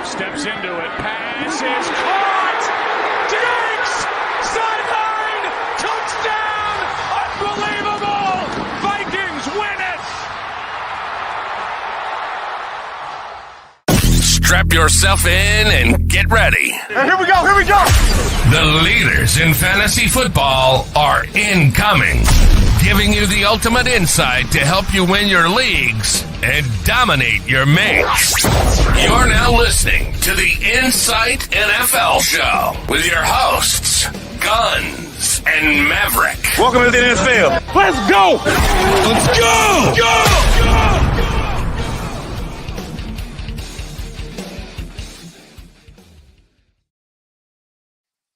Steps into it. Pass is caught. Diggs! Sideline! Touchdown! Unbelievable! Vikings win it! Strap yourself in and get ready. And here we go! The leaders in fantasy football are incoming, giving you the ultimate insight to help you win your leagues and dominate your mates. You're now listening to the Insight NFL Show with your hosts, Guns and Maverick. Welcome to the NFL. Let's go! Let's go! Go!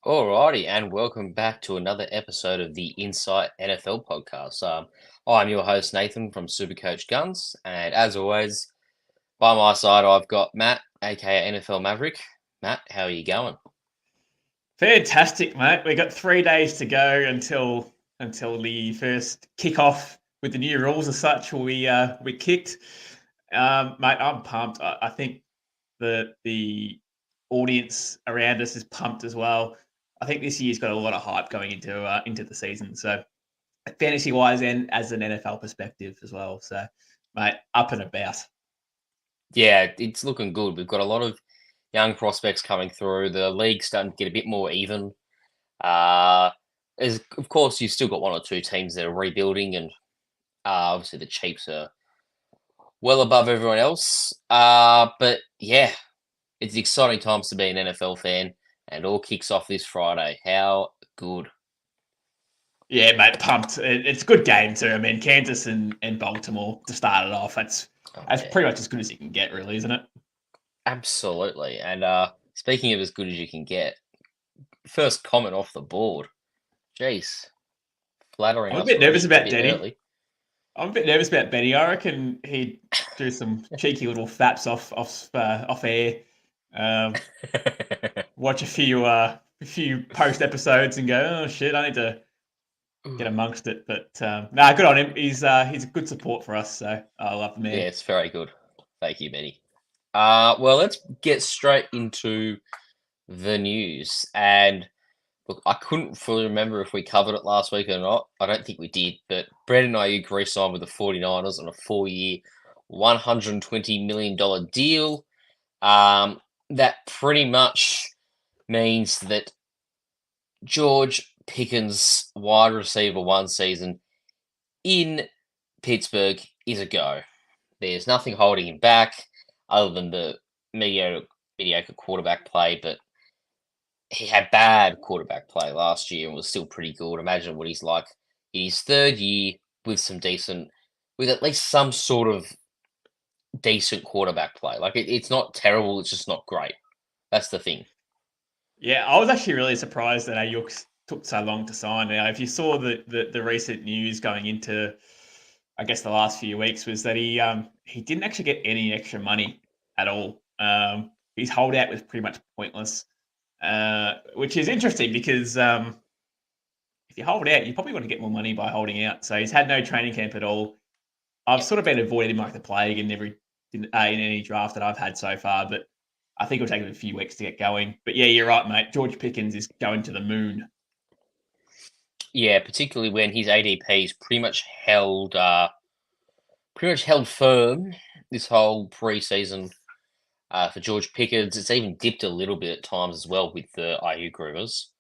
Alrighty, and welcome back to another episode of the Insight NFL podcast. I'm your host, Nathan from Supercoach Guns, and as always, by my side, I've got Matt, aka NFL Maverick. Matt, how are you going? Fantastic, mate. We got 3 days to go until the first kickoff with the new rules as such. We kicked, mate. I'm pumped. I think the audience around us is pumped as well. I think this year's got a lot of hype going into the season. So fantasy wise and as an NFL perspective as well. So, mate, up and about. Yeah, it's looking good. We've got a lot of young prospects coming through. The league's starting to get a bit more even. Of course, you've still got one or two teams that are rebuilding, and obviously the Chiefs are well above everyone else. But yeah, it's exciting times to be an NFL fan, and all kicks off this Friday. How good. Yeah, mate, pumped. It's a good game too. I mean, Kansas and Baltimore to start it off. That's pretty much as good as you can get, really, isn't it? Absolutely. And speaking of as good as you can get, first comment off the board. Jeez. Flattering. I'm a bit nervous about Denny. I'm a bit nervous about Benny. I reckon he'd do some cheeky little faps off air. Watch a few post episodes and go, oh shit, I need to get amongst it. But good on him. He's a good support for us, so I love the man. Yeah, it's very good. Thank you, Benny. Well, let's get straight into the news. And look, I couldn't fully remember if we covered it last week or not. I don't think we did, but Brandon Ayuk re-signed with the 49ers on a 4-year, $120 million deal. That pretty much means that George Pickens, wide receiver one season in Pittsburgh, is a go. There's nothing holding him back other than the mediocre quarterback play, but he had bad quarterback play last year and was still pretty good. Imagine what he's like in his third year with at least some sort of decent quarterback play. Like it's not terrible, it's just not great. That's the thing. Yeah, I was actually really surprised that Ayuk took so long to sign. Now, if you saw the recent news going into, I guess, the last few weeks, was that he didn't actually get any extra money at all. His holdout was pretty much pointless, which is interesting because if you hold out, you probably want to get more money by holding out. So he's had no training camp at all. I've sort of been avoiding him like the plague in any draft that I've had so far, but I think it'll take him a few weeks to get going. But yeah, you're right, mate. George Pickens is going to the moon. Yeah, particularly when his ADP is pretty much held firm this whole preseason for George Pickens. It's even dipped a little bit at times as well with the Ayuk rumors.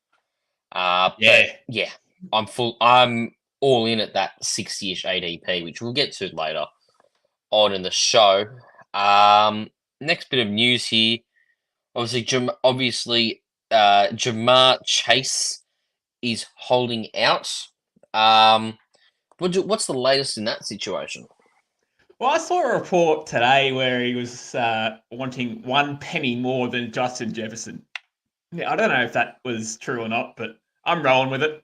But yeah, I'm all in at that 60-ish ADP, which we'll get to later on in the show. Next bit of news here. Obviously, Jamar Chase is holding out. What's the latest in that situation? Well, I saw a report today where he was wanting one penny more than Justin Jefferson. Yeah, I don't know if that was true or not, but I'm rolling with it.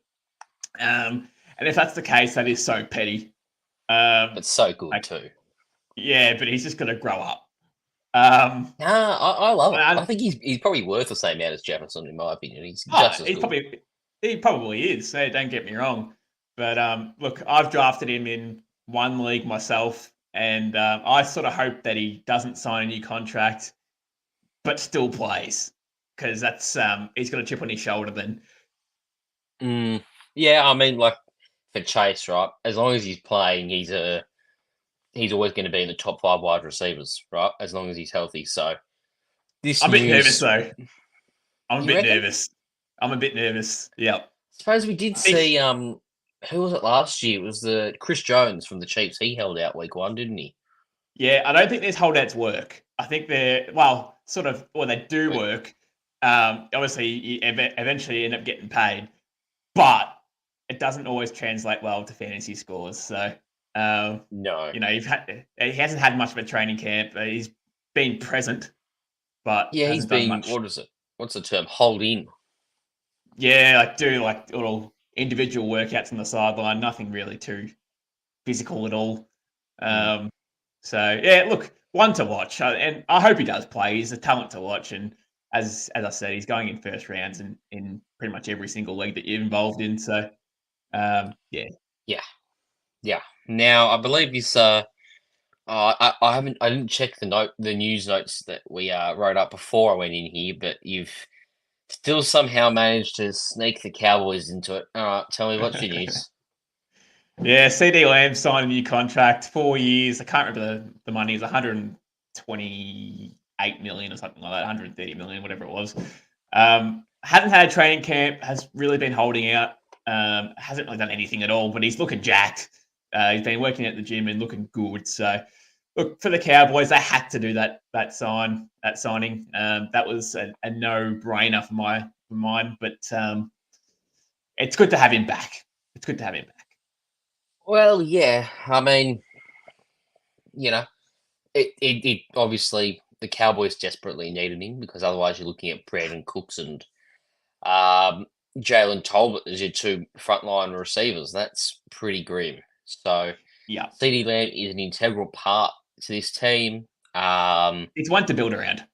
And if that's the case, that is so petty. But so good too. Yeah, but he's just going to grow up. I love it. I think he's probably worth the same amount as Jefferson, in my opinion. He's just as good. He probably is. So don't get me wrong. But look, I've drafted him in one league myself, and I sort of hope that he doesn't sign a new contract. but still plays because that's he's got a chip on his shoulder. Then Yeah, I mean, like for Chase, right? As long as he's playing, he's always going to be in the top 5 wide receivers, right? As long as he's healthy. So this I'm a bit nervous news, though. I'm a you bit reckon? nervous. I'm a bit nervous. Yeah. Suppose we did I think see who was it last year? It was the Chris Jones from the Chiefs. He held out week 1, didn't he? Yeah, I don't think these holdouts work. I think they're sort of, well, they do Wait. work. Obviously, you eventually end up getting paid, but it doesn't always translate well to fantasy scores. So, No. he hasn't had much of a training camp. He's been present, but Yeah, he's hasn't done been. much. What is it? What's the term? Hold in. Yeah, do little individual workouts on the sideline. Nothing really too physical at all. So yeah, look, one to watch, and I hope he does play. He's a talent to watch, and as I said, he's going in first rounds in pretty much every single league that you're involved in. So yeah, Yeah. Now I believe this. I didn't check the news notes that we wrote up before I went in here, but you've still somehow managed to sneak the Cowboys into it. All right, tell me what's your news. yeah. CD Lamb signed a new contract, 4 years. I can't remember the money. It was 128 million or something like that, 130 million, whatever it was. Hadn't had a training camp. Has really been holding out. Hasn't really done anything at all, but he's looking jacked. He's been working at the gym and looking good. So, look, for the Cowboys, they had to do that signing. That was a no-brainer for mine. But it's good to have him back. It's good to have him back. Well, yeah. I mean, it obviously the Cowboys desperately needed him because otherwise you're looking at Brandon Cooks and Jalen Tolbert as your 2 frontline receivers. That's pretty grim. So Yeah, CD Lamb is an integral part to this team. it's one to build around.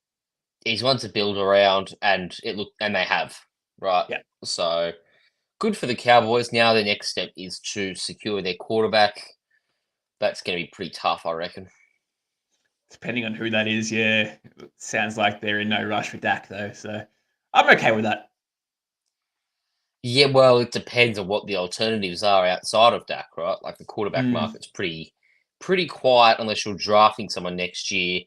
He's one to build around, and they have, right? Yeah. So good for the Cowboys. Now the next step is to secure their quarterback. That's going to be pretty tough, I reckon. Depending on who that is, yeah. It sounds like they're in no rush for Dak, though. So I'm okay with that. Yeah, well, it depends on what the alternatives are outside of Dak, right? Like the quarterback market's pretty quiet unless you're drafting someone next year.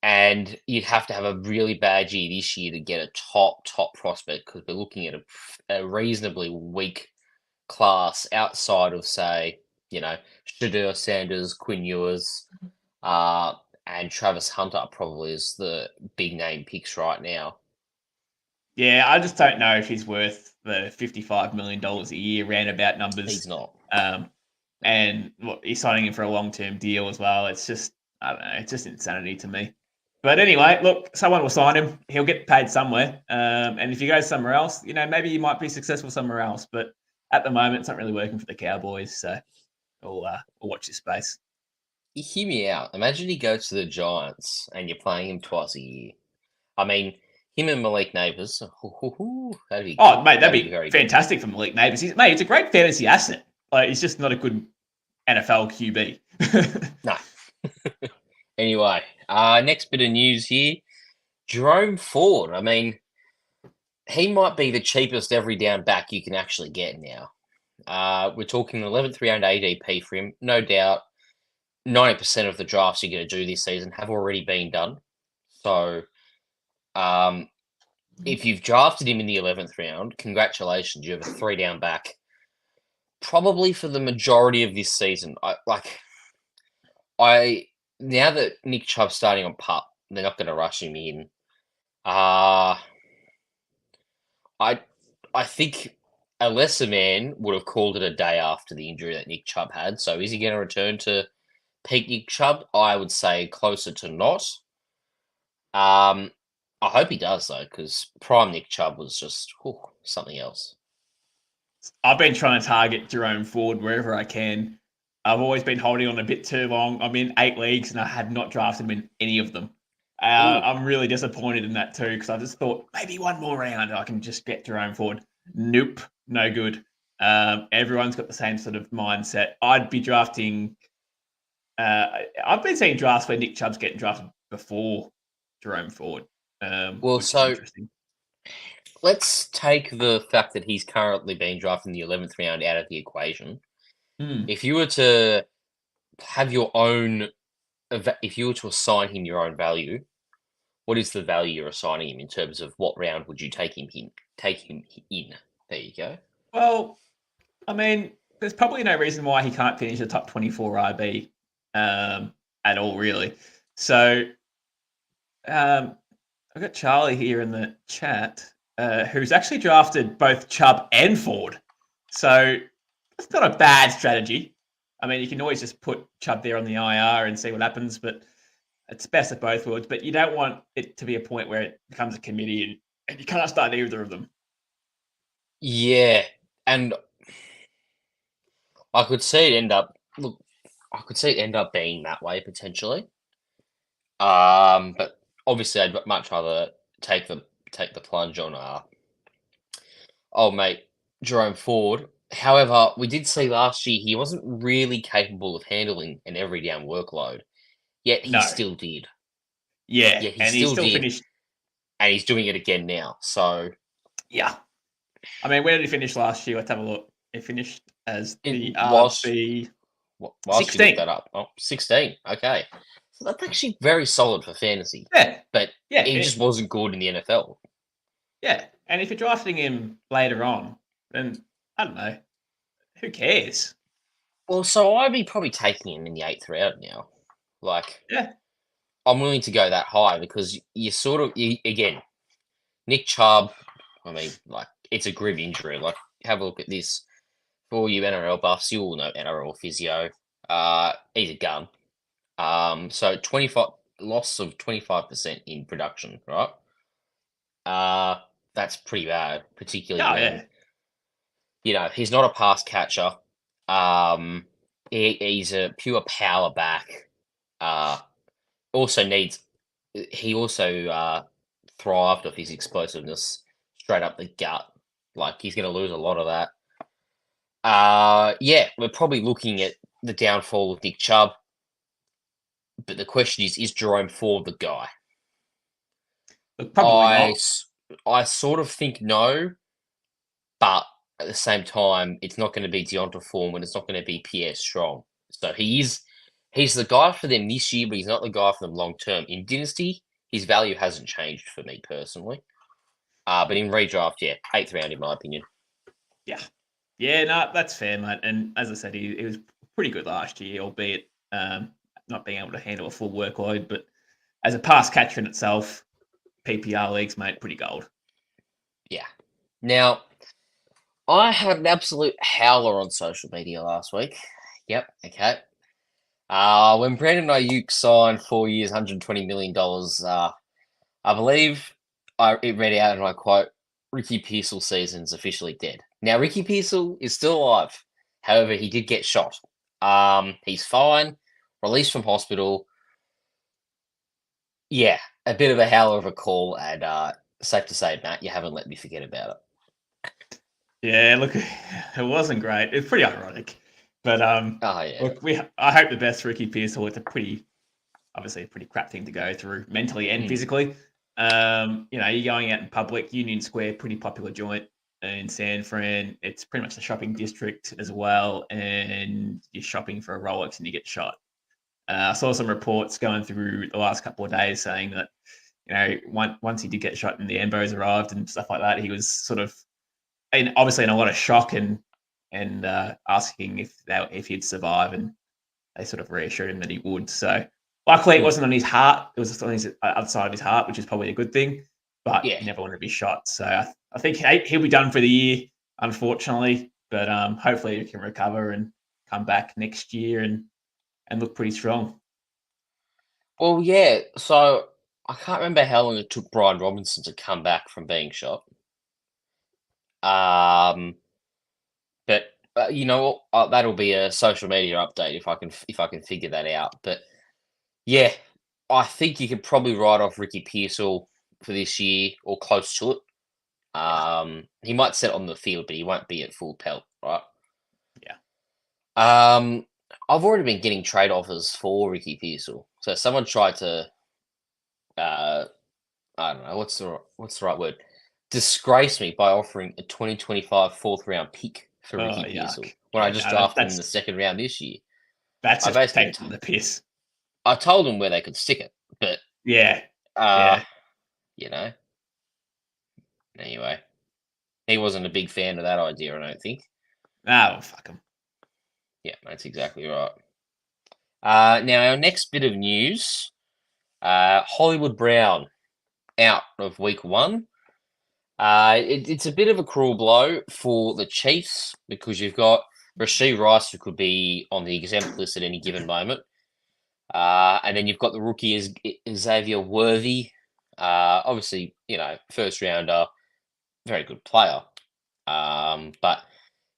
And you'd have to have a really bad year this year to get a top prospect because we're looking at a reasonably weak class outside of, say, Shedeur Sanders, Quinn Ewers, and Travis Hunter probably is the big name picks right now. Yeah, I just don't know if he's worth the $55 million a year roundabout numbers. He's not. And he's signing him for a long-term deal as well. It's just, I don't know, it's just insanity to me. But anyway, look, someone will sign him. He'll get paid somewhere. And if he goes somewhere else, maybe he might be successful somewhere else. But at the moment, it's not really working for the Cowboys. So we'll watch this space. Hear me out. Imagine he goes to the Giants and you're playing him twice a year. I mean, him and Malik Neighbors. That'd be that'd be very fantastic for Malik Neighbors. He's a great fantasy asset. He's just not a good NFL QB. No. Anyway, next bit of news here. Jerome Ford. I mean, he might be the cheapest every down back you can actually get now. We're talking 11th round ADP for him. No doubt 90% of the drafts you're going to do this season have already been done. So if you've drafted him in the 11th round, congratulations. You have a 3 down back. Probably for the majority of this season. Now that Nick Chubb's starting on PUP, they're not going to rush him in. I think a lesser man would have called it a day after the injury that Nick Chubb had. So is he going to return to peak Nick Chubb? I would say closer to not. I hope he does, though, because prime Nick Chubb was just something else. I've been trying to target Jerome Ford wherever I can. I've always been holding on a bit too long. I'm in 8 leagues and I had not drafted him in any of them. I'm really disappointed in that too because I just thought maybe one more round I can just get Jerome Ford. Nope, no good. Everyone's got the same sort of mindset. I'd be drafting. I've been seeing drafts where Nick Chubb's getting drafted before Jerome Ford. Well, which is so interesting. let's take the fact that he's currently being drafted in the 11th round out of the equation. Hmm. If you were to have your own, if you were to assign him your own value, what is the value you're assigning him in terms of what round would you take him in? Take him in. There you go. Well, I mean, there's probably no reason why he can't finish the top 24 RB at all, really. So I've got Charlie here in the chat, who's actually drafted both Chubb and Ford. So it's not a bad strategy. I mean, you can always just put Chubb there on the IR and see what happens, but it's best of both worlds. But you don't want it to be a point where it becomes a committee and you can't start either of them. Yeah, and I could see it end up. Look, I could see it end up being that way potentially. But obviously, I'd much rather take the plunge on old mate Jerome Ford. However, we did see last year he wasn't really capable of handling an every down workload. Yet he No. still did. Yeah. Yeah, he And he still still did, finished. and he's doing it again now. So Yeah. I mean, where did he finish last year? Let's have a look. He finished as the whilst RB whilst you look 16. that up, 16. Okay, so that's actually very solid for fantasy. Yeah. But Yeah. he just wasn't good in the NFL. Yeah. And if you're drafting him later on, then I don't know. Who cares? Well, so I'd be probably taking him in the 8th round now. Like, Yeah. I'm willing to go that high because again, Nick Chubb. I mean, like, it's a grim injury. Like, have a look at this. For you NRL buffs, you all know NRL physio. He's a gun. So 25 loss of 25% in production, right? That's pretty bad, particularly Oh, when yeah. he's not a pass catcher. He's a pure power back. Also needs he also thrived off his explosiveness straight up the gut. Like he's going to lose a lot of that. Yeah, we're probably looking at the downfall of Nick Chubb. But the question is Jerome Ford the guy? Look, probably not. I sort of think no, but at the same time, it's not going to be Deonta Foreman. It's not going to be Pierre Strong. So he's the guy for them this year, but he's not the guy for them long term. In Dynasty, his value hasn't changed for me personally. But in redraft, yeah, 8th round in my opinion. Yeah. Yeah, no, that's fair, mate. And as I said, he was pretty good last year, albeit not being able to handle a full workload. But as a pass catcher in itself, PPR leagues, mate, pretty gold. Yeah. Now, I had an absolute howler on social media last week. Yep, okay. When Brandon Ayuk signed 4 years, $120 million, I believe it read out, and I quote, Ricky Pearsall season's officially dead. Now, Ricky Pearsall is still alive. However, he did get shot. He's fine, released from hospital. Yeah, a bit of a howler of a call, and safe to say, Matt, you haven't let me forget about it. Yeah, look, it wasn't great. It's pretty ironic. But Oh, yeah. look, I hope the best for Ricky Pearsall. It's obviously a pretty crap thing to go through mentally and physically. You're going out in public, Union Square, pretty popular joint in San Fran. It's pretty much the shopping district as well, and you're shopping for a Rolex and you get shot. I saw some reports going through the last couple of days saying that once he did get shot and the ambos arrived and stuff like that, he was sort of obviously in a lot of shock and asking if he'd survive, and they sort of reassured him that he would. So luckily it wasn't on his heart; it was on his other side of his heart, which is probably a good thing. But Yeah. he never wanted to be shot, so I think he'll be done for the year, unfortunately. But hopefully he can recover and come back next year and look pretty strong. Well, yeah. So I can't remember how long it took Brian Robinson to come back from being shot. But that'll be a social media update if I can figure that out. But yeah, I think you could probably write off Ricky Pearsall for this year or close to it. He might set on the field, but he won't be at full pelt, right? Yeah. I've already been getting trade offers for Ricky Pearsall. So someone tried to I don't know what's the right word. Disgrace me by offering a 2025 fourth round pick for Oh, Ricky Pearsall yuck. when I Yeah, just no, drafted him in the second round this year. that's I just basically taking the piss. I told him where they could stick it, but Yeah, uh, yeah. you know, anyway, he wasn't a big fan of that idea. I don't think. Oh, fuck him. Yeah, that's exactly right. Now our next bit of news: Hollywood Brown out of week one. It's a bit of a cruel blow for the Chiefs because you've got Rashee Rice who could be on the exempt list at any given moment, and then you've got the rookie Xavier Worthy. Obviously, first rounder, very good player, but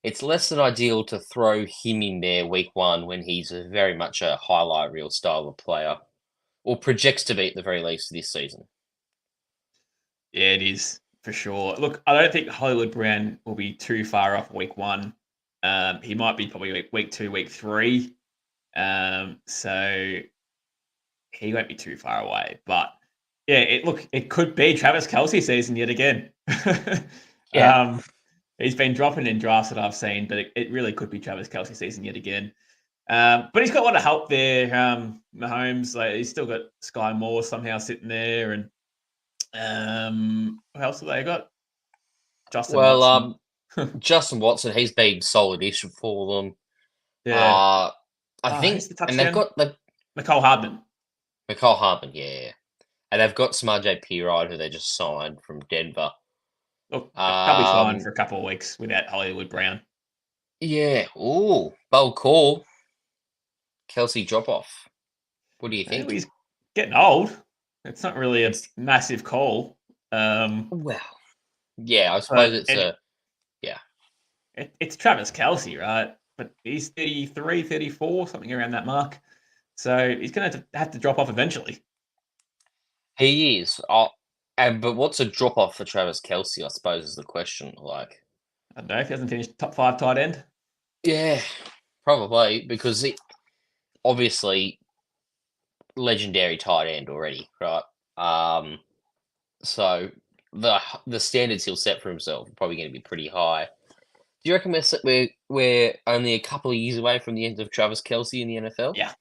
it's less than ideal to throw him in there week one when he's very much a highlight reel style of player, or projects to be at the very least this season. Yeah, it is for sure. Look, I don't think Hollywood Brown will be too far off week one. He might be probably week two, week three. So he won't be too far away. But yeah, it could be Travis Kelsey season yet again. Yeah. um, he's been dropping in drafts that I've seen, but it really could be Travis Kelsey season yet again. But he's got a lot of help there. Mahomes, like he's still got Sky Moore somehow sitting there, and what else have they got? Justin Well, Watson. Justin Watson, he's been solid-ish for them. Yeah. I think, Who's the and they've touchdown? got the Nicole Hardman. McCall Hartman, yeah, and they've got Smarj P. who they just signed from Denver. Look, they'll be fine Um, for a couple of weeks without Hollywood Brown. yeah, ooh, bold call, Kelsey drop off. What do you Well, think? he's getting old. It's not really a It's massive call. well, yeah, I suppose But it's yeah. it's Travis Kelsey, right? But he's 33, 34, something around that mark. So he's going to have to drop off eventually. He is. But what's a drop off for Travis Kelsey? I suppose is the question. Like, I don't know if he hasn't finished top 5 tight end. yeah, probably because he obviously legendary tight end already, right? So the standards he'll set for himself are probably going to be pretty high. Do you reckon we're only a couple of years away from the end of Travis Kelsey in the NFL? Yeah.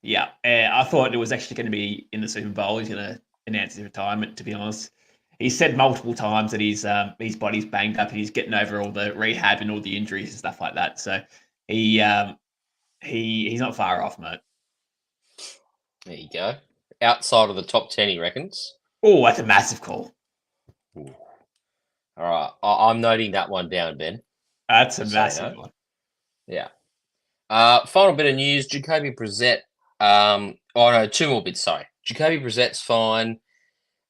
Yeah. I thought it was actually going to be in the Super Bowl. He's going to announce his retirement, to be honest. He said multiple times that his body's banged up and he's getting over all the rehab and all the injuries and stuff like that. So he's not far off, mate. There you go. Outside of the top 10, he reckons. Oh, that's a massive call. Ooh. All right. I'm noting that one down, Ben. That's a Just massive no. one. Yeah. Final bit of news: Jacoby Brissett. Oh no, two more bits. Sorry, Jacoby Brissett's fine.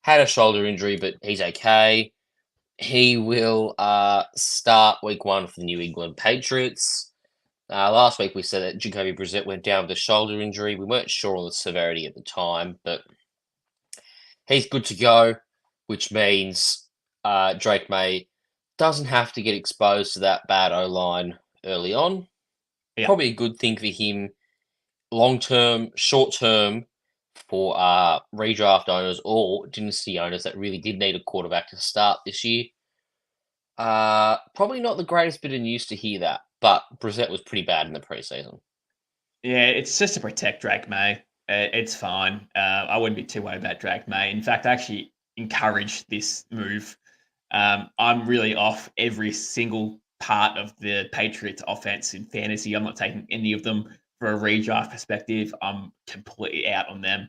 Had a shoulder injury, but he's okay. He will start week one for the New England Patriots. Last week we said that Jacoby Brissett went down with a shoulder injury. We weren't sure on the severity at the time, but he's good to go, which means Drake May doesn't have to get exposed to that bad O-line early on. Yeah. Probably a good thing for him long term, short term for redraft owners or dynasty owners that really did need a quarterback to start this year. Probably not the greatest bit of news to hear that, but Brissett was pretty bad in the preseason. Yeah, it's just to protect Drake May. It's fine. I wouldn't be too worried about Drake May. In fact, I actually encourage this move. I'm really off every single part of the Patriots offense in fantasy. I'm not taking any of them for a redraft perspective. I'm completely out on them.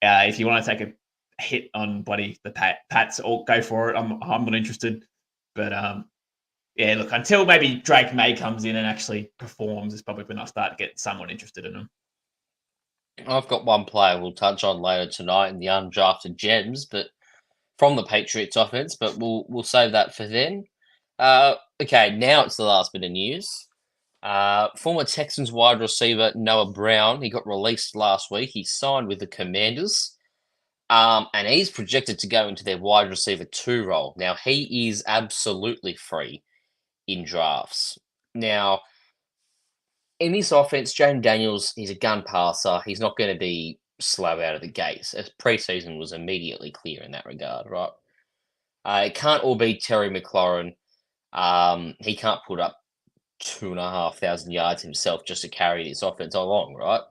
If you want to take a hit on the Pats, or go for it. I'm not interested. But yeah, look, until maybe Drake May comes in and actually performs, is probably when I start getting someone interested in him. I've got one player we'll touch on later tonight in the undrafted gems, but from the Patriots offense, but we'll save that for then. Okay, now it's the last bit of news. Former Texans wide receiver Noah Brown, he got released last week. He signed with the Commanders, and he's projected to go into their wide receiver 2 role. Now, he is absolutely free in drafts. Now, in this offense, Jaden Daniels, he's a gun passer. He's not going to be slow out of the gates. As preseason was immediately clear in that regard, right? It can't all be Terry McLaurin. He can't put up 2,500 yards himself just to carry this offense along, right?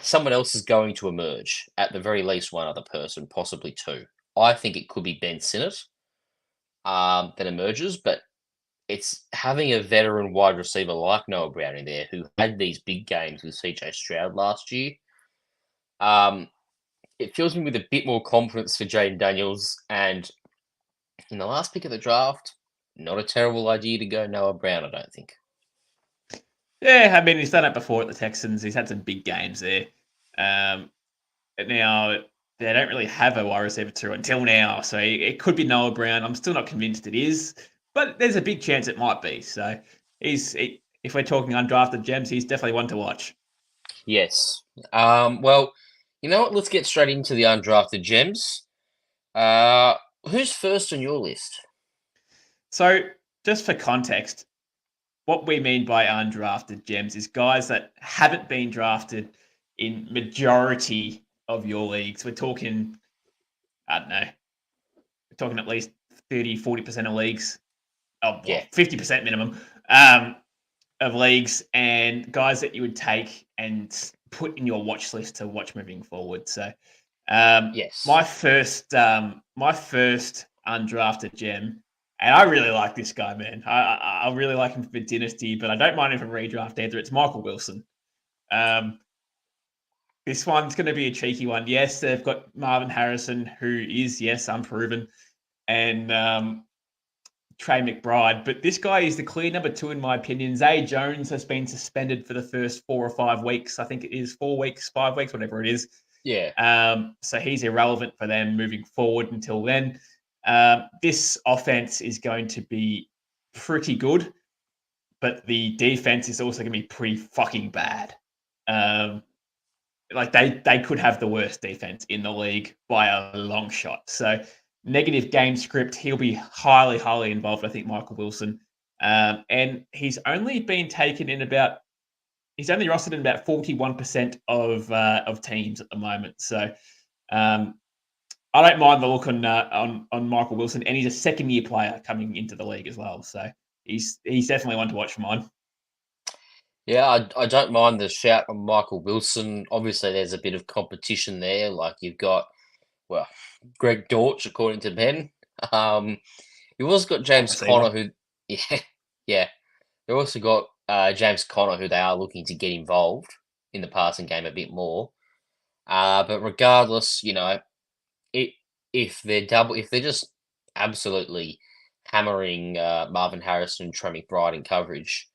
Someone else is going to emerge. At the very least, one other person, possibly two. I think it could be Ben Sinnott that emerges, but it's having a veteran wide receiver like Noah Brown in there who had these big games with CJ Stroud last year. It fills me with a bit more confidence for Jaden Daniels. And in the last pick of the draft, not a terrible idea to go Noah Brown, I don't think. Yeah, I mean, he's done it before at the Texans. He's had some big games there. Now, they don't really have a wide receiver two until now, so it could be Noah Brown. I'm still not convinced it is, but there's a big chance it might be. So if we're talking undrafted gems, he's definitely one to watch. Yes. Well, you know what? Let's get straight into the undrafted gems. Who's first on your list? So, just for context, what we mean by undrafted gems is guys that haven't been drafted in majority of your leagues. We're talking, I don't know, we're talking at least 30, 40% of leagues. Oh, well, 50% minimum of leagues, and guys that you would take and put in your watch list to watch moving forward. So, Yes. my first undrafted gem, and I really like this guy, man. I really like him for Dynasty, but I don't mind him for redraft either. It's Michael Wilson. This one's going to be a cheeky one. Yes, they've got Marvin Harrison, who is, yes, unproven, and Trey McBride. But this guy is the clear number 2, in my opinion. Zay Jones has been suspended for the first 4 or 5 weeks. I think it is 4 weeks, 5 weeks, whatever it is. Yeah. So he's irrelevant for them moving forward until then. This offense is going to be pretty good, but the defense is also going to be pretty fucking bad. Like they could have the worst defense in the league by a long shot. So negative game script, he'll be highly, highly involved, I think, Michael Wilson. And he's only been taken in he's only rostered in about 41% of teams at the moment. So I don't mind the look on Michael Wilson, and he's a second-year player coming into the league as well. So he's definitely one to watch for mine. Yeah, I don't mind the shout on Michael Wilson. Obviously, there's a bit of competition there. Like you've got, well, Greg Dortch, according to Ben. You've also got James Conner, who, yeah. They've also got James Conner, who they are looking to get involved in the passing game a bit more. But regardless, you know, if they're just absolutely hammering Marvin Harrison and Trey McBride in coverage,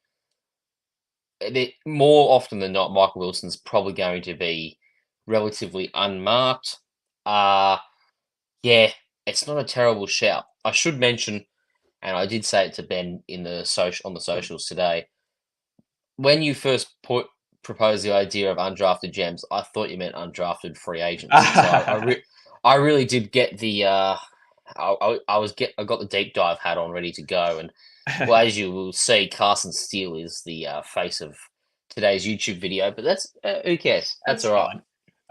more often than not, Michael Wilson's probably going to be relatively unmarked. Yeah, it's not a terrible shout. I should mention, and I did say it to Ben on the socials today. When you first proposed the idea of undrafted gems, I thought you meant undrafted free agents. So I really did get the I got the deep dive hat on ready to go, and well, as you will see, Carson Steele is the face of today's YouTube video, but that's who cares? That's all right.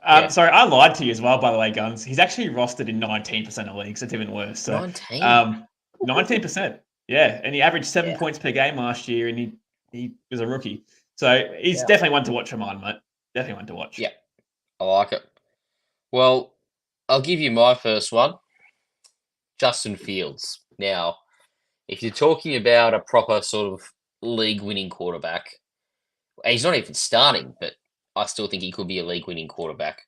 Yeah. Sorry, I lied to you as well, by the way, Guns. He's actually rostered in 19% of leagues. That's even worse. So 19%. Yeah, and he averaged 7 points per game last year, and he was a rookie. So he's definitely one to watch for mine, mate. Definitely one to watch. Yeah, I like it. Well, I'll give you my first one, Justin Fields. Now, if you're talking about a proper sort of league-winning quarterback, he's not even starting, but I still think he could be a league-winning quarterback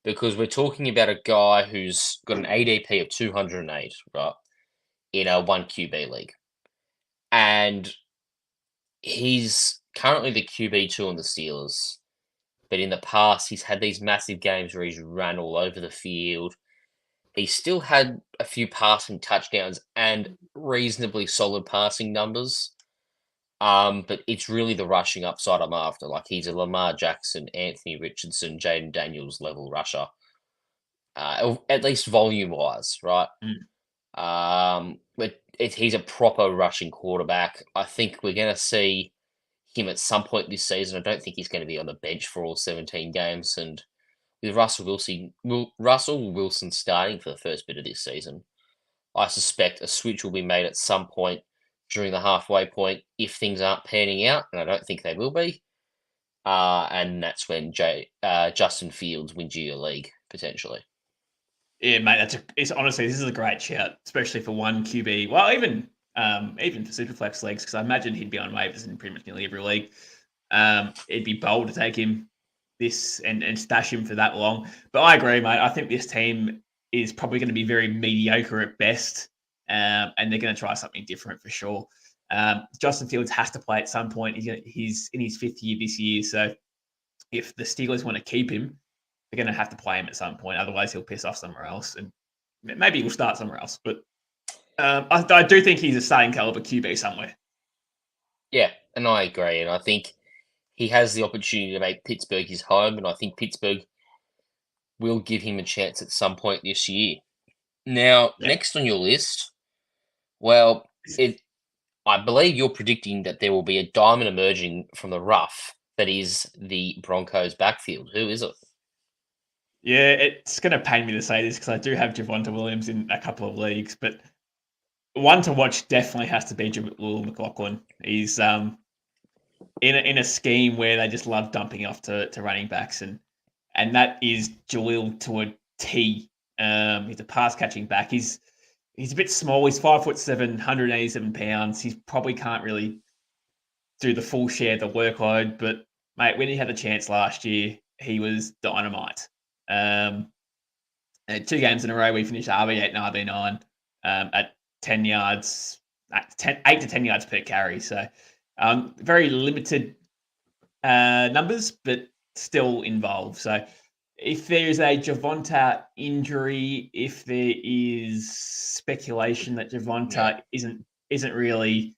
because we're talking about a guy who's got an ADP of 208, right, in a 1 QB league. And he's currently the QB2 on the Steelers, but in the past, he's had these massive games where he's run all over the field. He still had a few passing touchdowns and reasonably solid passing numbers. But it's really the rushing upside I'm after. Like he's a Lamar Jackson, Anthony Richardson, Jaden Daniels level rusher. At least volume-wise, right? But he's a proper rushing quarterback. I think we're going to see him at some point this season. I don't think he's going to be on the bench for all 17 games. And with Russell Wilson starting for the first bit of this season, I suspect a switch will be made at some point during the halfway point if things aren't panning out, and I don't think they will be. And that's when Justin Fields wins you your league, potentially. Yeah, mate, it's honestly, this is a great shout, especially for one QB. Well, even for Superflex leagues, because I imagine he'd be on waivers in pretty much nearly every league. It'd be bold to take him this and stash him for that long. But I agree, mate. I think this team is probably going to be very mediocre at best, and they're going to try something different for sure. Justin Fields has to play at some point. He's in his 5th year this year, so if the Steelers want to keep him, they're going to have to play him at some point. Otherwise, he'll piss off somewhere else, and maybe he'll start somewhere else. But I do think he's a starting caliber QB somewhere. Yeah, and I agree. And I think he has the opportunity to make Pittsburgh his home, and I think Pittsburgh will give him a chance at some point this year. Now, next on your list, well, I believe you're predicting that there will be a diamond emerging from the rough that is the Broncos backfield. Who is it? Yeah, it's going to pain me to say this because I do have Javonte Williams in a couple of leagues, but one to watch definitely has to be Jaleel McLaughlin. He's in a scheme where they just love dumping off to running backs, and that is Jaleel to a T. He's a pass catching back. He's a bit small. He's 5'7", 187 pounds. He probably can't really do the full share of the workload, but mate, when he had the chance last year, he was dynamite. 2 games in a row, we finished RB8 and RB9 at 10 yards, 8 to 10 yards per carry. So very limited numbers, but still involved. So if there's a Javonte injury, if there is speculation that Javonte isn't really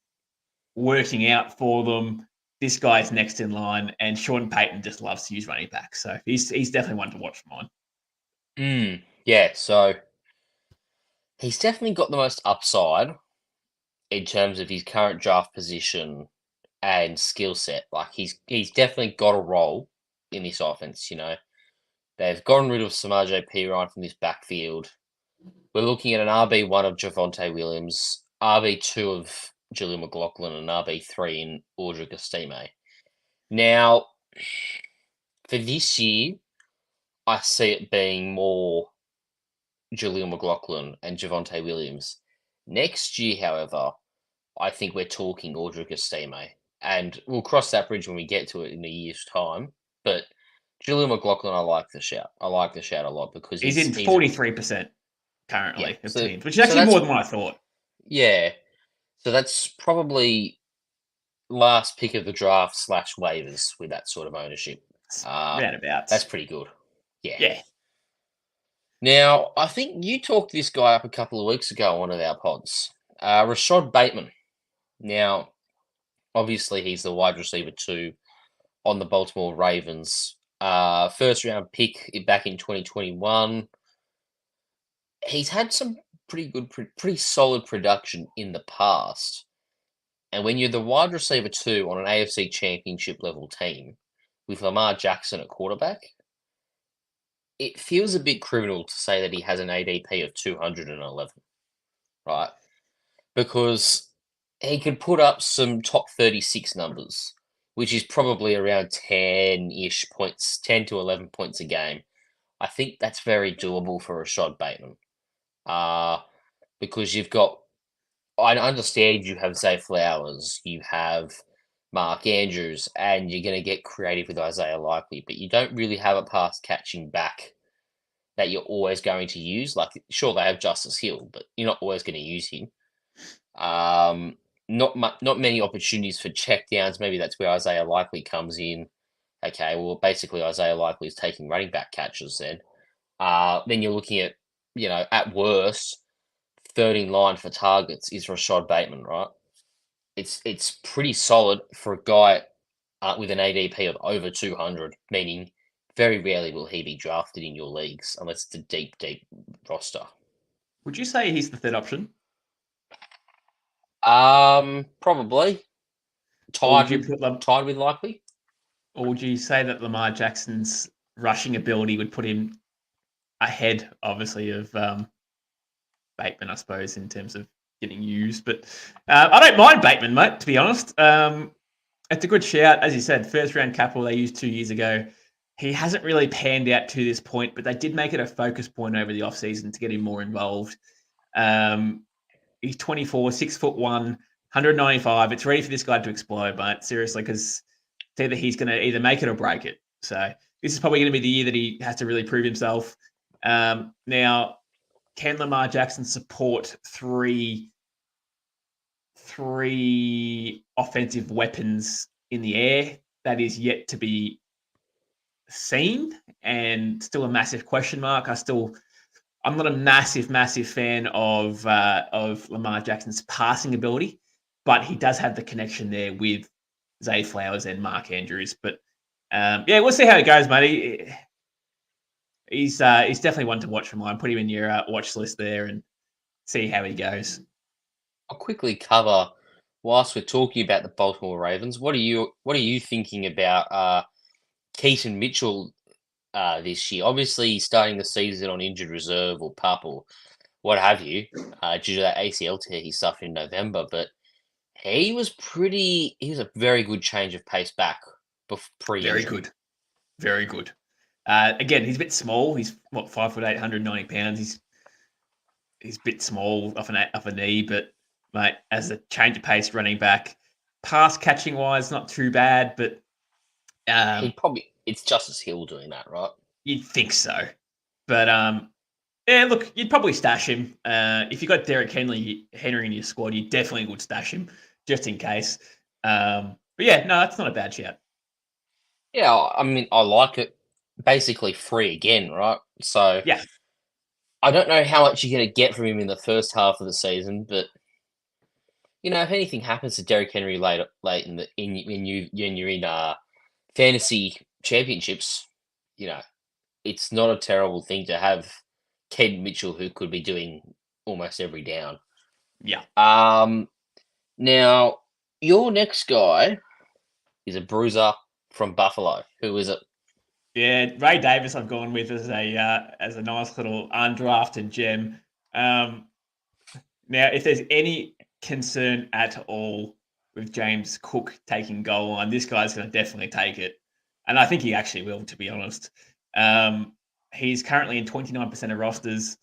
working out for them, this guy's next in line, and Sean Payton just loves to use running backs. So he's definitely one to watch for mine. Yeah, so he's definitely got the most upside in terms of his current draft position and skill set. Like he's definitely got a role in this offense. They've gotten rid of Samaje Perine from this backfield. We're looking at an RB1 of Javonte Williams, RB2 of Jaleel McLaughlin, and RB3 in Audric Estime. Now, for this year, I see it being more Jaleel McLaughlin and Javonte Williams. Next year, however, I think we're talking Audric Estime. And we'll cross that bridge when we get to it in a year's time. But Jaleel McLaughlin, I like the shout. I like the shout a lot because he's in 43% currently of teams, which is actually more than what I thought. Yeah. So that's probably last pick of the draft / waivers with that sort of ownership. Roundabouts. That's pretty good. Yeah. Now, I think you talked this guy up a couple of weeks ago on one of our pods. Rashad Bateman. Now, obviously, he's the wide receiver 2 on the Baltimore Ravens. First round pick back in 2021. He's had some pretty solid production in the past. And when you're the wide receiver 2 on an AFC championship level team with Lamar Jackson at quarterback, it feels a bit criminal to say that he has an ADP of 211, right? Because he could put up some top 36 numbers, which is probably around 10-ish points, 10 to 11 points a game. I think that's very doable for Rashad Bateman. Because you've got, I understand you have Zay Flowers, you have Mark Andrews, and you're going to get creative with Isaiah Likely, but you don't really have a pass catching back that you're always going to use. Like, sure, they have Justice Hill, but you're not always going to use him. Not many opportunities for check downs. Maybe that's where Isaiah Likely comes in. Okay, well, basically Isaiah Likely is taking running back catches then. Then you're looking at, at worst, third in line for targets is Rashad Bateman, right? It's pretty solid for a guy with an ADP of over 200, meaning very rarely will he be drafted in your leagues unless it's a deep, deep roster. Would you say he's the third option? Probably. Tied with Likely. Or would you say that Lamar Jackson's rushing ability would put him ahead, obviously, of Bateman, I suppose, in terms of getting used. But I don't mind Bateman, mate, to be honest. It's a good shout. As you said, first round capital they used 2 years ago. He hasn't really panned out to this point, but they did make it a focus point over the offseason to get him more involved. He's 24, 6'1", 195. It's ready for this guy to explode, mate. Seriously, because it's either he's going to either make it or break it. So this is probably going to be the year that he has to really prove himself. Now, can Lamar Jackson support three offensive weapons in the air? That is yet to be seen, and still a massive question mark. I'm not a massive fan of Lamar Jackson's passing ability, but he does have the connection there with Zay Flowers and Mark Andrews. But we'll see how it goes, mate. He's definitely one to watch from mine. Put him in your watch list there and see how he goes. I'll quickly cover whilst we're talking about the Baltimore Ravens. What are you thinking about Keaton Mitchell this year? Obviously, he's starting the season on injured reserve or PUP or what have you, due to that ACL tear he suffered in November. But he was a very good change of pace back pre-injury. Very good. Again, he's a bit small. He's 5'8", 190 pounds. He's a bit small off a knee, but mate, as a change of pace running back, pass catching wise, not too bad, but it's Justice Hill doing that, right? You'd think so, but look, you'd probably stash him. If you got Derrick Henry in your squad, you definitely would stash him just in case. But yeah, no, that's not a bad shout. Yeah, I mean, I like it. Basically free again, right? So yeah, I don't know how much you're going to get from him in the first half of the season, but if anything happens to Derrick Henry late in you're in fantasy championships, it's not a terrible thing to have Keaton Mitchell, who could be doing almost every down. Yeah. Now your next guy is a bruiser from Buffalo. Who is it? Yeah, Ray Davis I've gone with as a nice little undrafted gem. Now, if there's any concern at all with James Cook taking goal line, this guy's going to definitely take it. And I think he actually will, to be honest. He's currently in 29% of rosters.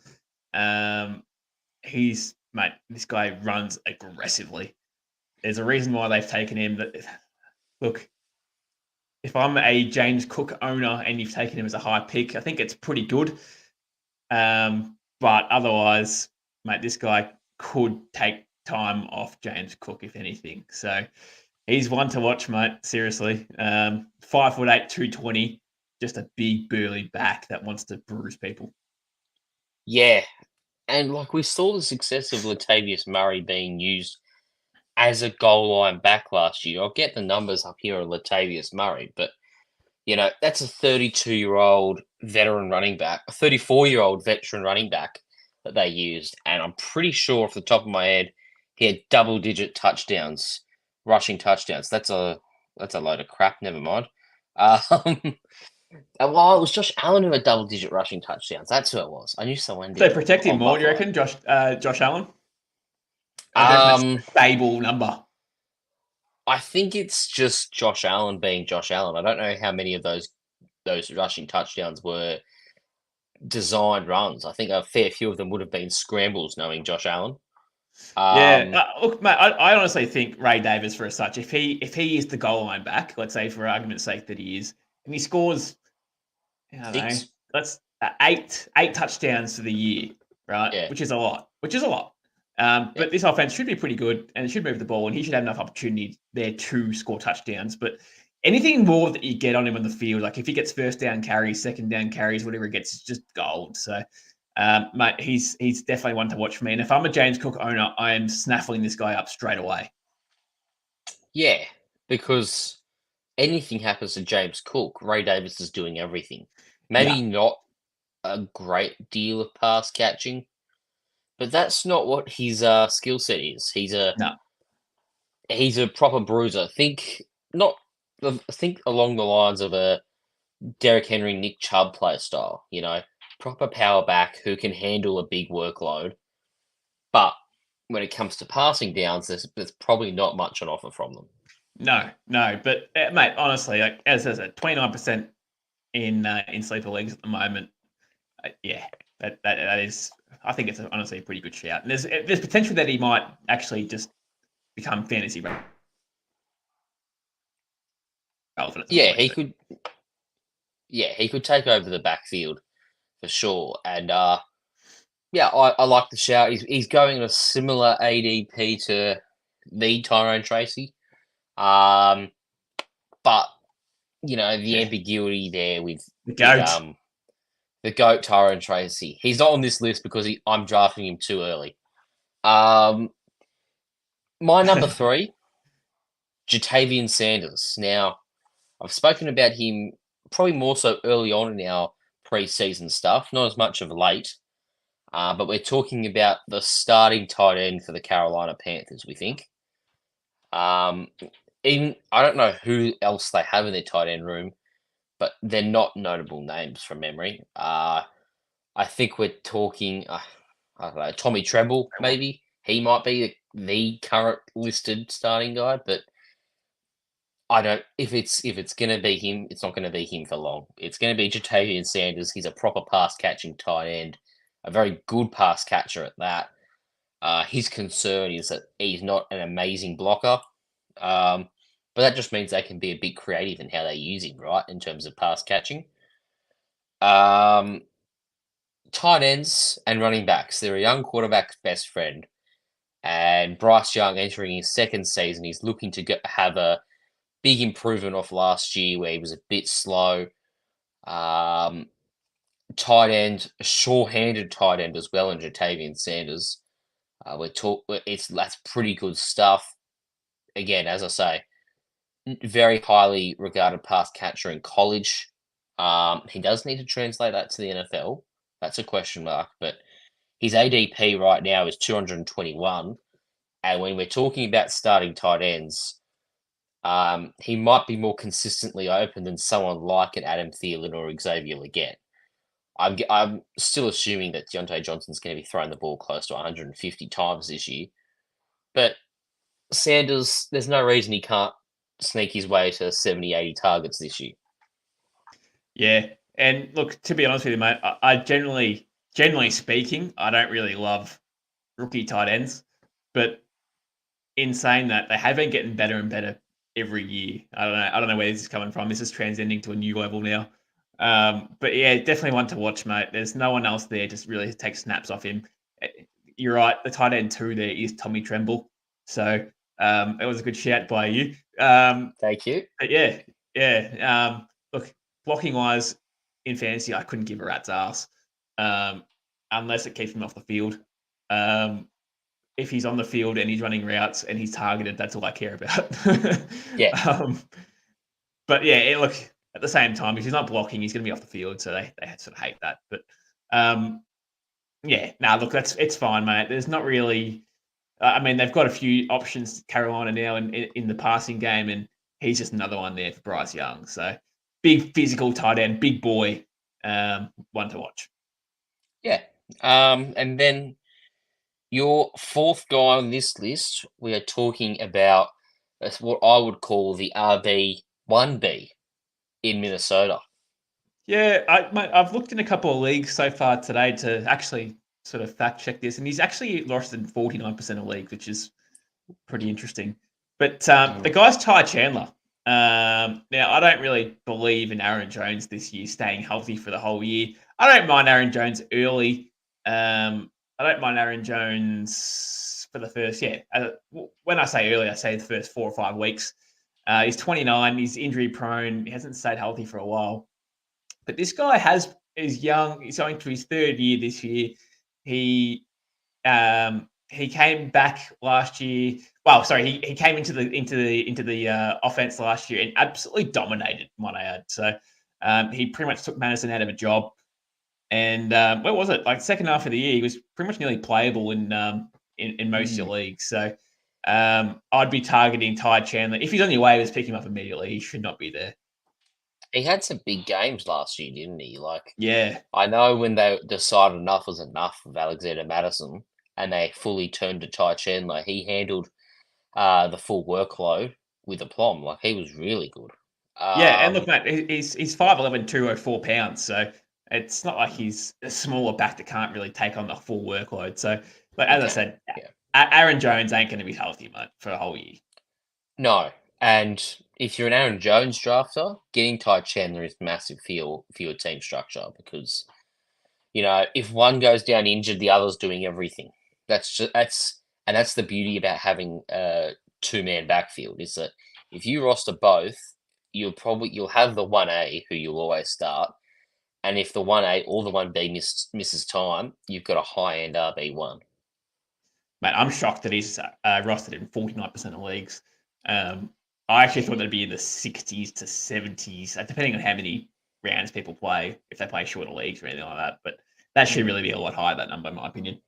This guy runs aggressively. There's a reason why they've taken him. Look, if I'm a James Cook owner and you've taken him as a high pick, I think it's pretty good. But otherwise, mate, this guy could take time off James Cook, if anything. So he's one to watch, mate. Seriously. 5'8", 220, just a big burly back that wants to bruise people. Yeah. And we saw the success of Latavius Murray being used as a goal line back last year. I'll get the numbers up here on Latavius Murray, but that's a 32-year-old veteran running back, a 34-year-old veteran running back that they used, and I'm pretty sure off the top of my head he had double-digit touchdowns, rushing touchdowns. That's a load of crap. Never mind. It was Josh Allen who had double-digit rushing touchdowns. That's who it was. I knew someone did. They protect him more, do you reckon, Josh Allen? Stable number. I think it's just Josh Allen being Josh Allen. I don't know how many of those rushing touchdowns were designed runs. I think a fair few of them would have been scrambles, knowing Josh Allen. Look, mate, I honestly think Ray Davis, for such, if he is the goal line back, let's say for argument's sake that he is, and he scores, I don't know, that's 8 touchdowns for the year, right? Yeah. Which is a lot. But this offense should be pretty good, and it should move the ball, and he should have enough opportunity there to score touchdowns. But anything more that you get on him on the field, like if he gets first down carries, second down carries, whatever he gets, is just gold. So, mate, he's definitely one to watch for me. And if I'm a James Cook owner, I am snaffling this guy up straight away. Yeah, because anything happens to James Cook, Ray Davis is doing everything. Maybe not a great deal of pass catching, but that's not what his skill set is. He's a proper bruiser. Think along the lines of a Derrick Henry, Nick Chubb play style. Proper power back who can handle a big workload. But when it comes to passing downs, there's probably not much on offer from them. No. But mate, honestly, like as I said, 29% in sleeper leagues at the moment. Yeah, that is. I think it's honestly a pretty good shout. And there's potential that he might actually just become fantasy relevant at some Yeah, point. he could. Yeah, he could take over the backfield for sure. And yeah, I like the shout. He's going in a similar ADP to the Tyrone Tracy. But the ambiguity there with The goat. the GOAT Tyrone Tracy. He's not on this list because I'm drafting him too early. My number 3, Jatavian Sanders. Now, I've spoken about him probably more so early on in our preseason stuff, not as much of late. But we're talking about the starting tight end for the Carolina Panthers, we think. Even I don't know who else they have in their tight end room, but they're not notable names from memory. I think we're talking, I don't know, Tommy Tremble, maybe. He might be the current listed starting guy, but I don't. If it's gonna be him, it's not gonna be him for long. It's gonna be Jatavian Sanders. He's a proper pass catching tight end, a very good pass catcher at that. His concern is that he's not an amazing blocker, but that just means they can be a bit creative in how they use him, right? In terms of pass catching. Tight ends and running backs. They're a young quarterback's best friend. And Bryce Young entering his second season, he's looking to have a big improvement off last year where he was a bit slow. Tight end, a sure-handed tight end as well in Jatavian Sanders. That's pretty good stuff. Again, as I say, very highly regarded pass catcher in college. He does need to translate that to the NFL. That's a question mark, but his ADP right now is 221. And when we're talking about starting tight ends, he might be more consistently open than someone like an Adam Thielen or Xavier Leggett. I'm still assuming that Deontay Johnson's going to be throwing the ball close to 150 times this year. But Sanders, there's no reason he can't sneak his way to 70, 80 targets this year. Yeah. And look, to be honest with you, mate, I generally speaking, I don't really love rookie tight ends. But in saying that, they have been getting better and better every year. I don't know where this is coming from. This is transcending to a new level now. But yeah, definitely one to watch, mate. There's no one else there just really take snaps off him. You're right. The tight end 2 there is Tommy Tremble. So it was a good shout by you. Thank you. But yeah. Look, blocking wise in fantasy, I couldn't give a rat's ass unless it keeps him off the field. If he's on the field and he's running routes and he's targeted, that's all I care about. Yeah. But yeah, look, at the same time, if he's not blocking, he's going to be off the field. So they sort of hate that. But look, it's fine, mate. There's not really, they've got a few options, Carolina now in the passing game, and he's just another one there for Bryce Young. So big physical tight end, big boy, one to watch. Yeah. And then your fourth guy on this list, we are talking about what I would call the RB1B in Minnesota. Yeah, I've looked in a couple of leagues so far today to actually sort of fact check this, and he's actually lost in 49% of leagues, which is pretty interesting. But the guy's Ty Chandler. Now, I don't really believe in Aaron Jones this year staying healthy for the whole year. I don't mind Aaron Jones early. I don't mind Aaron Jones for the first, when I say early, I say the first 4 or 5 weeks. He's 29. He's injury prone. He hasn't stayed healthy for a while. But this guy is young. He's going to his 3rd year this year. He came back last year. Well, sorry, he came into the offense last year and absolutely dominated, might I add. So he pretty much took Madison out of a job. And where was it? Like second half of the year, he was pretty much nearly playable in most of your leagues. So I'd be targeting Ty Chandler. If he's on your waivers, pick him up immediately. He should not be there. He had some big games last year, didn't he? Like, Yeah. I know when they decided enough was enough of Alexander Madison and they fully turned to Ty Chandler, he handled the full workload with aplomb. Like, he was really good. Yeah, and look, Um, mate, he's 5'11", 204 pounds, so it's not like he's a smaller back that can't really take on the full workload. So, but he as I can. said, Yeah. Aaron Jones ain't going to be healthy, mate, for a whole year. No. And if you're an Aaron Jones drafter, getting Ty Chandler is massive for your team structure because, if one goes down injured, the other's doing everything. That's the beauty about having a two-man backfield is that if you roster both, you'll have the 1A who you'll always start. And if the 1A or the 1B misses time, you've got a high-end RB1. Mate, I'm shocked that he's rostered in 49% of leagues. I actually thought that'd be in the 60s to 70s, depending on how many rounds people play, if they play shorter leagues or anything like that. But that should really be a lot higher, that number, in my opinion.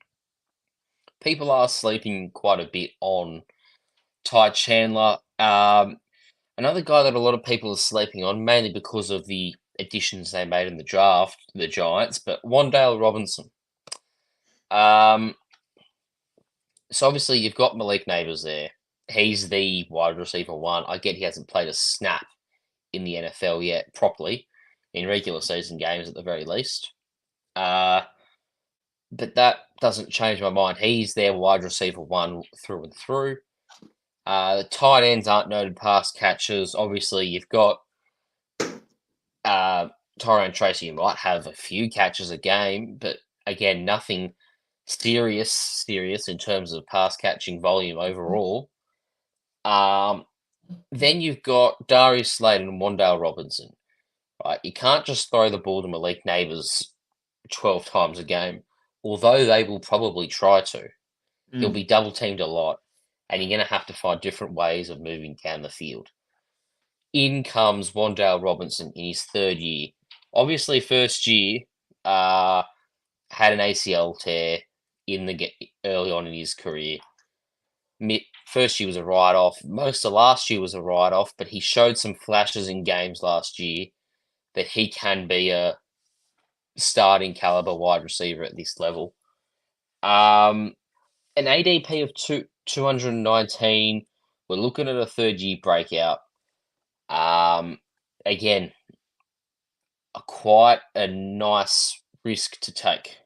People are sleeping quite a bit on Ty Chandler. Another guy that a lot of people are sleeping on, mainly because of the additions they made in the draft, the Giants, but Wan'Dale Robinson. So obviously you've got Malik Neighbors there. He's the wide receiver one. I get he hasn't played a snap in the NFL yet properly, in regular season games at the very least. But that doesn't change my mind. He's their wide receiver one through and through. The tight ends aren't noted pass catchers. Obviously, you've got Tyrone Tracy. You might have a few catches a game, but again, nothing serious in terms of pass catching volume overall. Then you've got Darius Slade and Wan'Dale Robinson. Right, you can't just throw the ball to Malik Neighbors 12 times a game, although they will probably try to. He'll be double teamed a lot, and you're going to have to find different ways of moving down the field. In comes Wan'Dale Robinson in his third year. Obviously, first year had an ACL tear early on in his career. First year was a write-off. Most of last year was a write-off, but he showed some flashes in games last year that he can be a starting caliber wide receiver at this level. An ADP of 219. We're looking at a third-year breakout. Again, quite a nice risk to take.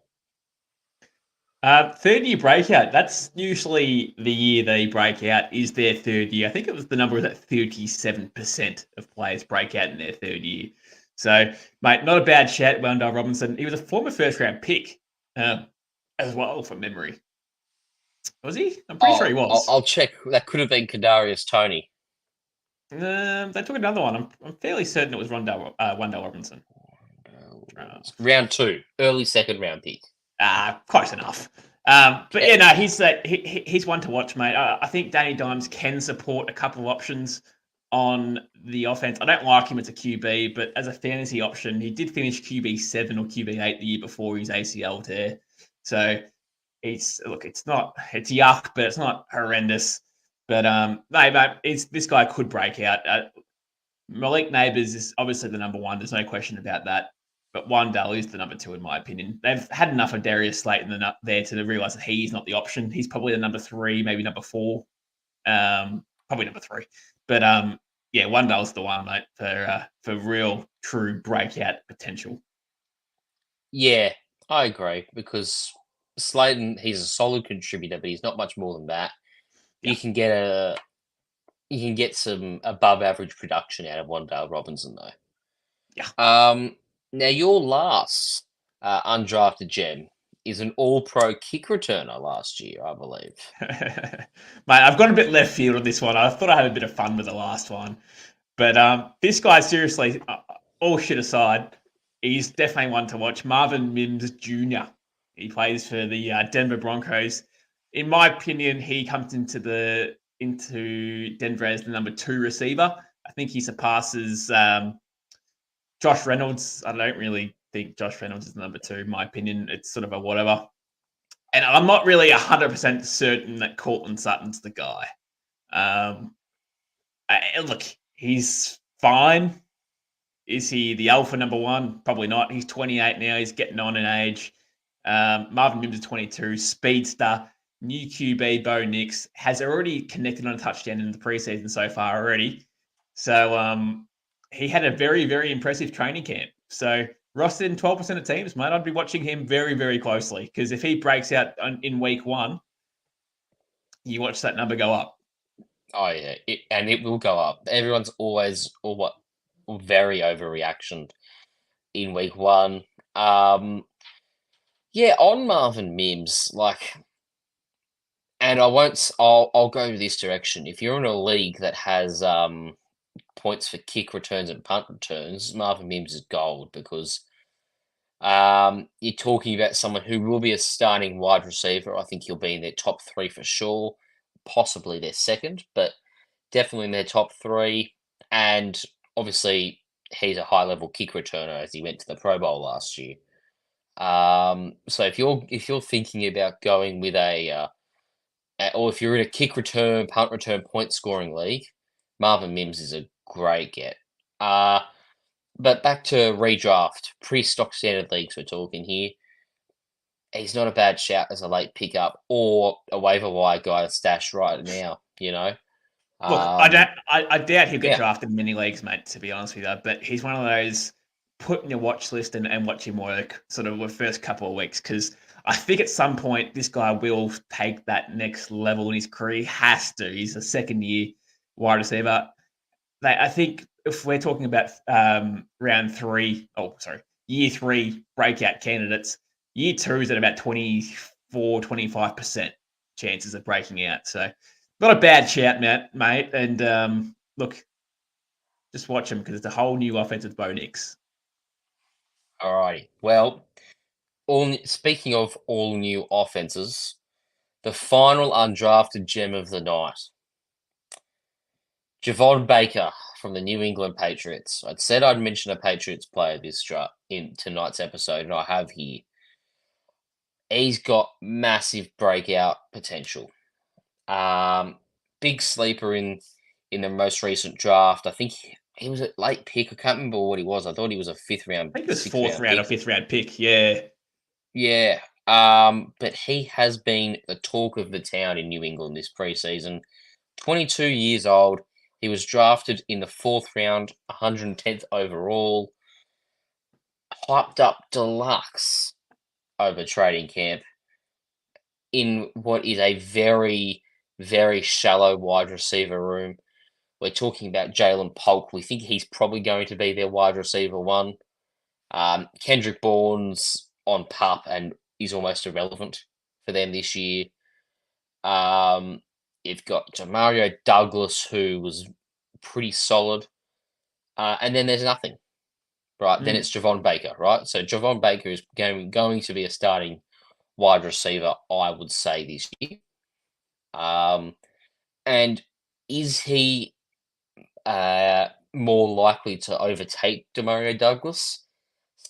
Third year breakout. That's usually the year they break out is their third year. I think the number was at 37% of players break out in their third year. So, mate, not a bad shout, Wan'Dale Robinson. He was a former first round pick as well, from memory. Was he? I'm pretty sure he was. I'll check. That could have been Kadarius Toney. They took another one. I'm fairly certain it was Wan'Dale Robinson. Round 2, early second round pick. Close enough. But yeah, no, he's one to watch, mate. I think Danny Dimes can support a couple of options on the offense. I don't like him as a QB, but as a fantasy option, he did finish QB7 or QB8 the year before his ACL tear. So it's yuck, but it's not horrendous. But no, mate, this guy could break out. Malik Neighbors is obviously the number one. There's no question about that. But Wan'Dale is the number 2 in my opinion. They've had enough of Darius Slayton there to realize that he's not the option. He's probably the number 3, maybe number 4, probably number 3. But yeah, Wan'Dale's the one, mate, for real, true breakout potential. Yeah, I agree because Slayton, he's a solid contributor, but he's not much more than that. Yeah. You can get some above average production out of Wan'Dale Robinson though. Yeah. Now, your last undrafted gem is an all-pro kick returner last year, I believe. Mate, I've gone a bit left field on this one. I thought I had a bit of fun with the last one. But this guy, seriously, all shit aside, he's definitely one to watch. Marvin Mims Jr. He plays for the Denver Broncos. In my opinion, he comes into Denver as the number 2 receiver. I think he surpasses Josh Reynolds. I don't really think Josh Reynolds is the number 2, in my opinion. It's sort of a whatever. And I'm not really 100% certain that Cortland Sutton's the guy. Look, he's fine. Is he the alpha number one? Probably not. He's 28 now. He's getting on in age. Marvin Mims is 22. Speedster. New QB Bo Nix has already connected on a touchdown in the preseason so far already. So he had a very, very impressive training camp. So rostered in 12% of teams, mate. I'd be watching him very, very closely because if he breaks out in week one, you watch that number go up. Oh yeah, it will go up. Everyone's always very overreaction in week one. Yeah, on Marvin Mims, like, and I won't. I'll go this direction. If you're in a league that has points for kick returns and punt returns, Marvin Mims is gold because you're talking about someone who will be a starting wide receiver. I think he'll be in their top three for sure, possibly their second, but definitely in their top three. And obviously, he's a high level kick returner as he went to the Pro Bowl last year. So if you're thinking about going with or if you're in a kick return, punt return, point scoring league, Marvin Mims is a great get. But back to redraft, pre-stock standard leagues we're talking here. He's not a bad shout as a late pickup or a waiver wire guy to stash right now, you know. Look, I doubt he'll get yeah. drafted in many leagues, mate, to be honest with you. But he's one of those put in your watch list and watch him work sort of the first couple of weeks because I think at some point this guy will take that next level in his career. He has to. He's a second year wide receiver. I think if we're talking about year three breakout candidates, year two is at about 25% chances of breaking out. So not a bad shout, mate. And look, just watch him because it's a whole new offense with Bo Nix. Alrighty. Well, speaking of all new offenses, the final undrafted gem of the night. Javon Baker from the New England Patriots. I'd said I'd mention a Patriots player in tonight's episode, and I have here. He's got massive breakout potential. Big sleeper in the most recent draft. I think he was a late pick. I can't remember what he was. I thought he was a fifth round. I think it was fourth round or fifth round pick. Yeah. Yeah. But he has been the talk of the town in New England this preseason. 22 years old. He was drafted in the fourth round, 110th overall. Hyped up deluxe over training camp in what is a very, very shallow wide receiver room. We're talking about Jalen Polk. We think he's probably going to be their wide receiver one. Kendrick Bourne's on pup and is almost irrelevant for them this year. You've got Jamario Douglas, who was pretty solid. And then there's nothing, right? Then it's Javon Baker, right? So Javon Baker is going to be a starting wide receiver, I would say, this year. And is he more likely to overtake Demario Douglas?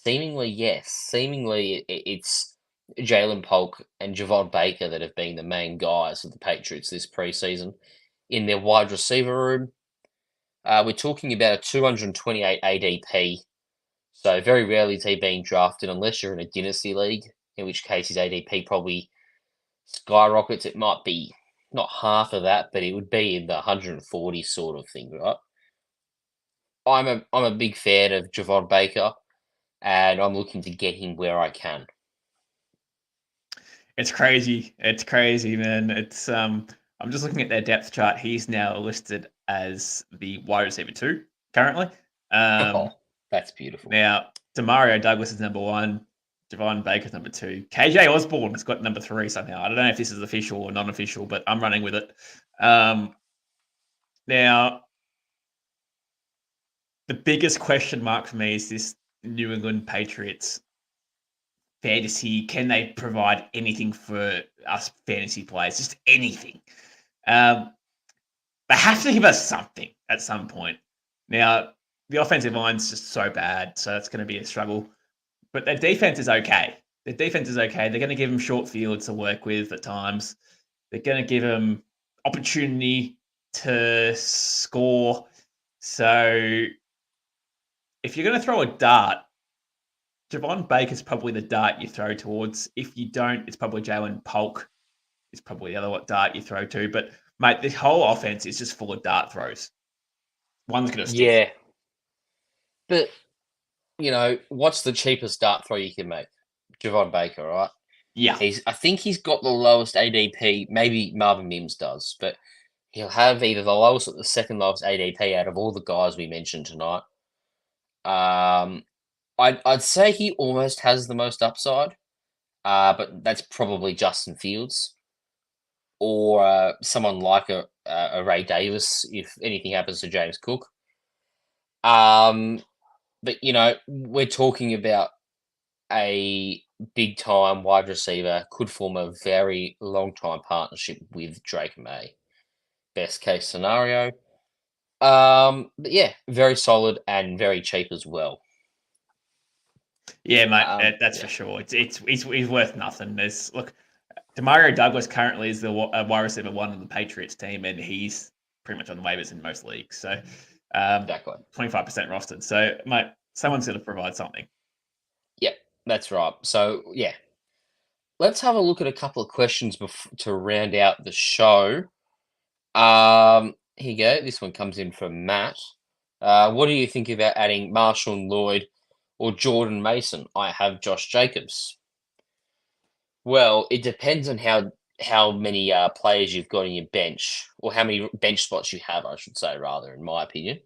Seemingly, yes. Seemingly, it's Jalen Polk and Javon Baker that have been the main guys of the Patriots this preseason in their wide receiver room. We're talking about a 228 ADP, so very rarely is he being drafted unless you're in a dynasty league, in which case his ADP probably skyrockets. It might be not half of that, but it would be in the 140 sort of thing, right? I'm a big fan of Javon Baker, and I'm looking to get him where I can. It's crazy. It's crazy, man. It's I'm just looking at their depth chart. He's now listed as the wide receiver 2 currently. That's beautiful. Now, Demario Douglas is number 1. Javon Baker's number 2. KJ Osborne has got number 3 somehow. I don't know if this is official or non-official, but I'm running with it. Now, the biggest question mark for me is this New England Patriots fantasy. Can they provide anything for us fantasy players? Just anything. They have to give us something at some point. Now, the offensive line's just so bad, so that's going to be a struggle. But their defense is okay. They're going to give them short fields to work with at times. They're going to give them opportunity to score. So if you're going to throw a dart, Javon Baker's probably the dart you throw towards. If you don't, it's probably Jalen Polk. It's probably the other dart you throw to. But, mate, this whole offense is just full of dart throws. One's going to stick. Yeah. But, what's the cheapest dart throw you can make? Javon Baker, right? Yeah. I think he's got the lowest ADP. Maybe Marvin Mims does, but he'll have either the lowest or the second lowest ADP out of all the guys we mentioned tonight. I'd say he almost has the most upside, but that's probably Justin Fields or someone like a Ray Davis if anything happens to James Cook. But we're talking about a big time wide receiver could form a very long time partnership with Drake May. Best case scenario. But yeah, very solid and very cheap as well. Yeah, mate, that's for sure. He's worth nothing. Look, Demario Douglas currently is the wide receiver one on the Patriots team, and he's pretty much on the waivers in most leagues. So, Exactly. 25% rostered. So, mate, someone's going to provide something. Yep, that's right. So yeah, let's have a look at a couple of questions to round out the show. Here you go. This one comes in from Matt. What do you think about adding Marshawn Lloyd or Jordan Mason? I have Josh Jacobs. Well, it depends on how many players you've got in your bench, or how many bench spots you have, I should say, rather, in my opinion.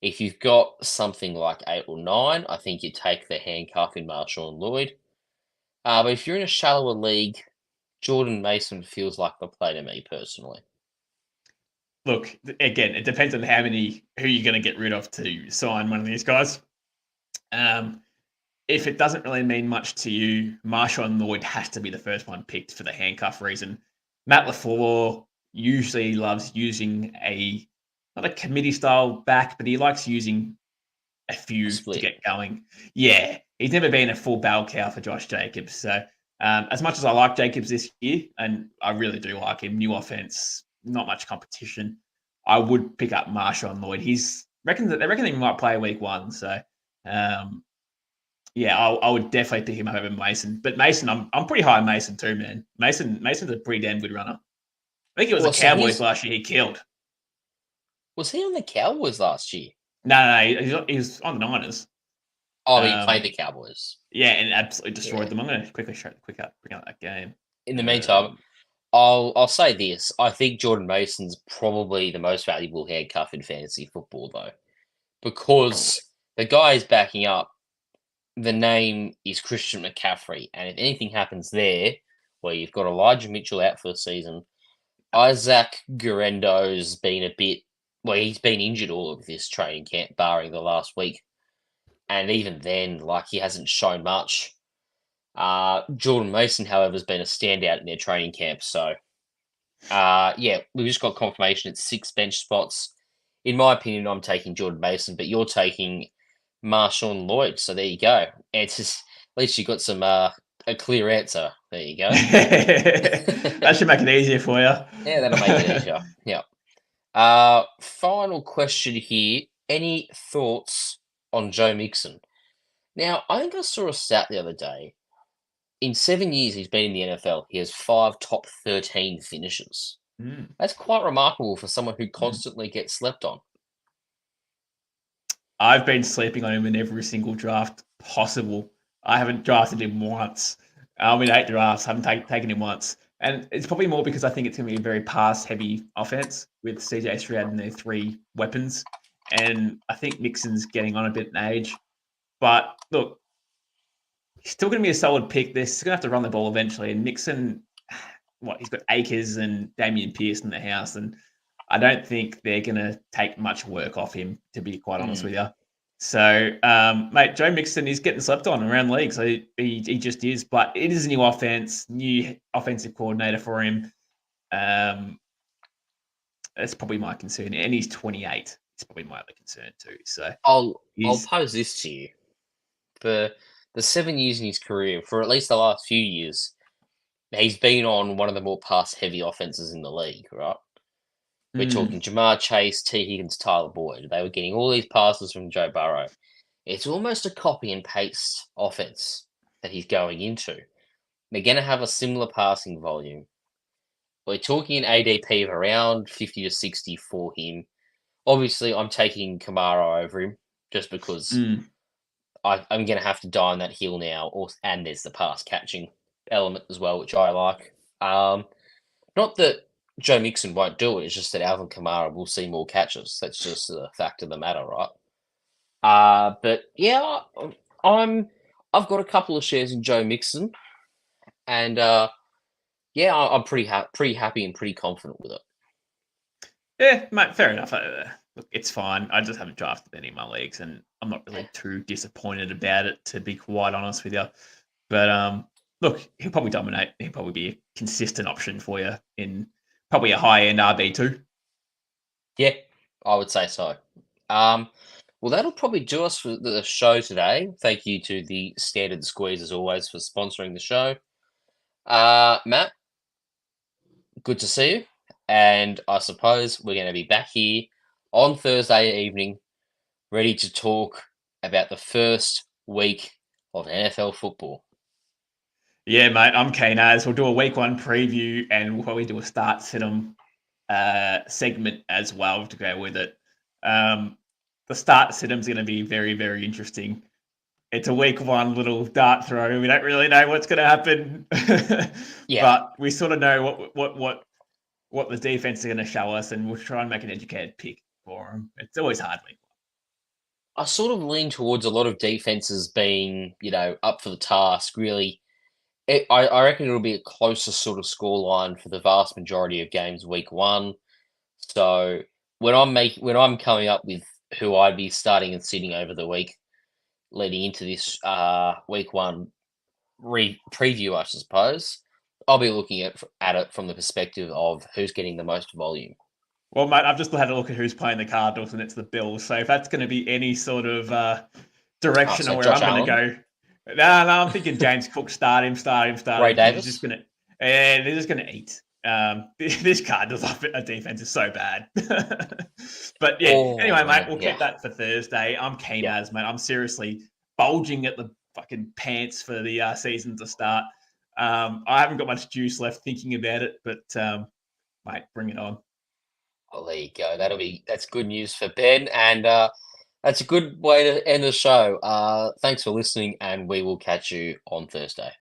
If you've got something like 8 or 9, I think you take the handcuff in Marshawn Lloyd. But if you're in a shallower league, Jordan Mason feels like the play to me personally. Look, again, it depends on who you're going to get rid of to sign one of these guys. If it doesn't really mean much to you, Marshawn Lloyd has to be the first one picked for the handcuff reason. Matt LaFleur usually loves using not a committee style back, but he likes using a few to get going. Yeah, he's never been a full bell cow for Josh Jacobs. So as much as I like Jacobs this year, and I really do like him, new offense, not much competition, I would pick up Marshawn Lloyd. They reckon he might play week 1. So yeah, I would definitely pick him up over Mason. But Mason, I'm pretty high on Mason too, man. Mason's a pretty damn good runner. I think it was the Cowboys last year he killed. Was he on the Cowboys last year? No, he was on the Niners. Oh, he played the Cowboys. Yeah, and absolutely destroyed them. I'm going to quickly bring up that game. In the meantime, I'll say this. I think Jordan Mason's probably the most valuable handcuff in fantasy football, though, because the guy is backing up. The name is Christian McCaffrey, and if anything happens there, where you've got Elijah Mitchell out for the season, Isaac Guerendo's been he's been injured all of this training camp, barring the last week. And even then, he hasn't shown much. Jordan Mason, however, has been a standout in their training camp. So, yeah, we've just got confirmation it's 6 bench spots. In my opinion, I'm taking Jordan Mason, but you're taking Marshawn Lloyd. So there you go. At least you got some a clear answer. There you go. That should make it easier for you. Yeah, that'll make it easier. Yeah. Final question here. Any thoughts on Joe Mixon? Now, I think I saw a stat the other day. In 7 years he's been in the NFL, he has 5 top 13 finishes. That's quite remarkable for someone who constantly gets slept on. I've been sleeping on him in every single draft possible. I haven't drafted him once. I'm in 8 drafts. I haven't taken him once. And it's probably more because I think it's going to be a very pass-heavy offense with CJ Stroud and their 3 weapons. And I think Mixon's getting on a bit in age. But look, he's still going to be a solid pick. They're still going to have to run the ball eventually. And Mixon, he's got Akers and Damian Pierce in the house. And I don't think they're going to take much work off him, to be quite honest with you. So, mate, Joe Mixon is getting slept on around the league. So he just is. But it is a new offense, new offensive coordinator for him. That's probably my concern. And he's 28. It's probably my other concern too. So I'll pose this to you. For the 7 years in his career, for at least the last few years, he's been on one of the more pass-heavy offenses in the league, right? We're talking Jamar Chase, T. Higgins, Tyler Boyd. They were getting all these passes from Joe Burrow. it's almost a copy and paste offense that he's going into. They're going to have a similar passing volume. We're talking an ADP of around 50 to 60 for him. Obviously, I'm taking Kamara over him just because I'm going to have to die on that hill now. And there's the pass catching element as well, which I like. Not that Joe Mixon won't do it. It's just that Alvin Kamara will see more catches. That's just the fact of the matter, right? But yeah, I've got a couple of shares in Joe Mixon, and yeah, I'm pretty happy and pretty confident with it. Yeah, mate, fair enough. Look, it's fine. I just haven't drafted any in my leagues, and I'm not really too disappointed about it, to be quite honest with you. But look, he'll probably dominate. He'll probably be a consistent option for you in probably a high-end RB2. Yeah, I would say so. Well, that'll probably do us for the show today. Thank you to the Standard Squeeze, as always, for sponsoring the show. Matt, good to see you. And I suppose we're going to be back here on Thursday evening, ready to talk about the first week of NFL football. Yeah, mate, I'm keen as. We'll do a week 1 preview, and we'll probably do a start sit-em segment as well to go with it. The start sit-em's going to be very, very interesting. It's a week 1 little dart throw. We don't really know what's going to happen, but we sort of know what the defense is going to show us, and we'll try and make an educated pick for them. It's always hard. I sort of lean towards a lot of defenses being, up for the task. Really, I reckon it'll be a closer sort of scoreline for the vast majority of games week 1. So when I'm coming up with who I'd be starting and sitting over the week leading into this week 1 preview, I suppose, I'll be looking at it from the perspective of who's getting the most volume. Well, mate, I've just had a look at who's playing the Cardinals, and it's the Bills. So if that's going to be any sort of direction of where Josh I'm going to go, no, I'm thinking James Cook, start him. Ray Davis? He's just going to eat. This Cardinals defense is so bad. But yeah, anyway, mate, we'll keep that for Thursday. I'm keen as, mate. I'm seriously bulging at the fucking pants for the season to start. I haven't got much juice left thinking about it, but mate, bring it on. Well, there you go. That's good news for Ben, and that's a good way to end the show. Thanks for listening, and we will catch you on Thursday.